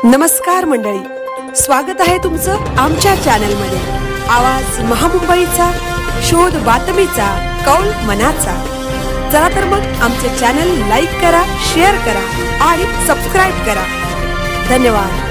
नमस्कार मंडळी, स्वागत आहे तुमचं आमच्या चॅनलमध्ये। आवाज महामुंबईचा, शोध बातमीचा, कौल मनाचा। चला तर मग आमचे चॅनल लाईक करा, शेअर करा आणि सबस्क्राईब करा। धन्यवाद।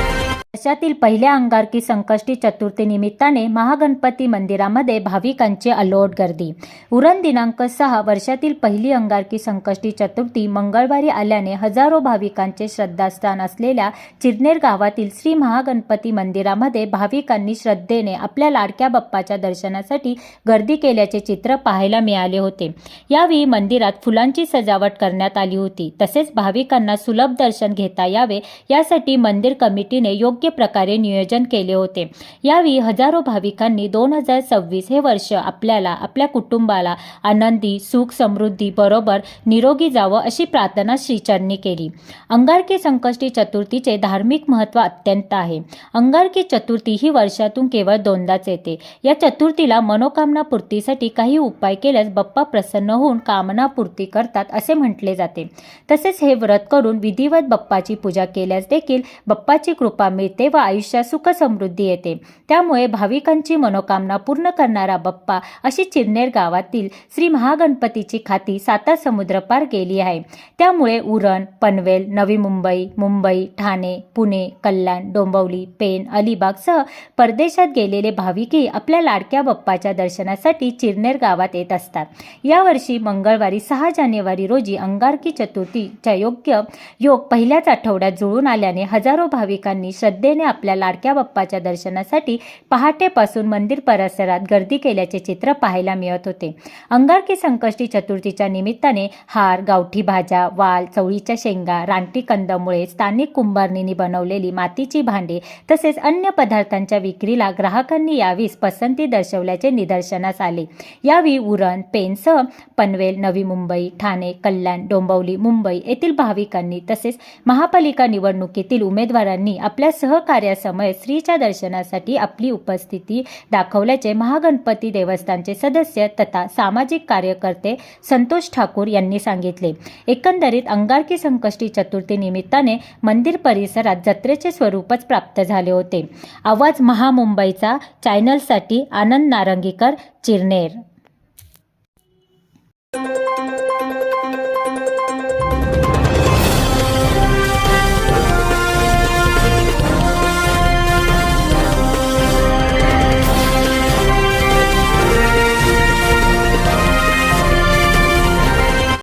वर्षातील पहिल्या अंगारकी संकष्टी चतुर्थी निमित्ताने महागणपती मंदिरामध्ये भाविकांची अलोट गर्दी। उरण दिनांक 6 वर्षातील पहिली अंगारकी संकष्टी चतुर्थी मंगळवारी आल्याने हजारो भाविकांचे श्रद्धास्थान असलेल्या चिरनेर गावातील श्री महागणपती मंदिरामध्ये भाविकांनी श्रद्धेने आपल्या लाडक्या बाप्पाच्या दर्शनासाठी गर्दी केल्याचे चित्र पाहायला मिळाले होते। यावेळी मंदिरात फुलांची सजावट करण्यात आली होती। तसेच भाविकांना सुलभ दर्शन घेता यावे यासाठी मंदिर कमिटीने योग्य प्रकारे नियोजन केले होते। यावेळी हजारो भाविकांनी 2026 हे वर्ष आपल्याला, आपल्या कुटुंबाला आनंदी, सुख, समृद्धी बरोबर निरोगी जावं अशी प्रार्थना श्रीचरणी केली। अंगारकी संकष्टी चतुर्थीचे धार्मिक महत्त्व अत्यंत आहे। अंगारकी चतुर्थी ही वर्षातून केवळ दोनदाच येते। या चतुर्थीला मनोकामना पूर्तीसाठी काही उपाय केल्यास बाप्पा प्रसन्न होऊन कामना पूर्ती करतात असे म्हटले जाते। तसेच हे व्रत करून विधिवत बाप्पाची पूजा केल्यास देखील बाप्पाची कृपा मिळते व आयुष्यात सुख समृद्धी येते। त्यामुळे भाविकांची मनोकामना पूर्ण करणारा बाप्पा अशी चिरनेर गावातील श्री महागणपतीची ख्याती साता समुद्र पार गेली आहे। त्यामुळे उरण, पनवेल, नवी मुंबई, मुंबई, ठाणे, पुणे, कल्याण, डोंबिवली, पेण, अलिबाग सह परदेशात गेलेले भाविकही आपल्या लाडक्या बाप्पाच्या दर्शनासाठी चिरनेर गावात येत असतात। यावर्षी मंगळवारी 6 जानेवारी रोजी अंगारकी चतुर्थीचा योग पहिल्याच आठवड्यात जुळून आल्याने हजारो भाविकांनी श्रद्धेने आपल्या लाडक्या बाप्पाच्या दर्शनासाठी पहाटेपासून मंदिर परिसरात गर्दी केल्याचे चित्र पाहायला मिळत होते। अंगारकी संकष्टी चतुर्थीच्या निमित्ताने हार, गावठी भाज्या, वाल, चवळीच्या शेंगा, रानटी कंदमुळे, स्थानिक कुंभारणींनी बनवलेली मातीची भांडे तसेच अन्य पदार्थांच्या विक्रीला ग्राहकांनी यावेळी पसंती दर्शवल्याचे निदर्शनास आले। यावेळी उरण, पेणसह पनवेल, नवी मुंबई, ठाणे, कल्याण, डोंबिवली, मुंबई येथील भाविकांनी तसेच महापालिका निवडणुकीतील उमेदवारांनी आपल्या सहकार्यासमोर श्रीच्या दर्शनासाठी आपली उपस्थिती दाखवल्याचे महागणपती देवस्थानचे सदस्य तथा सामाजिक कार्यकर्ते संतोष ठाकूर यांनी सांगितले। एकंदरीत अंगारकी संकष्टी चतुर्थी निमित्ताने मंदिर परिसरात जत्रेचे स्वरूपच प्राप्त झाले होते। आवाज महामुंबईचा चॅनलसाठी आनंद नारंगीकर, चिरनेर।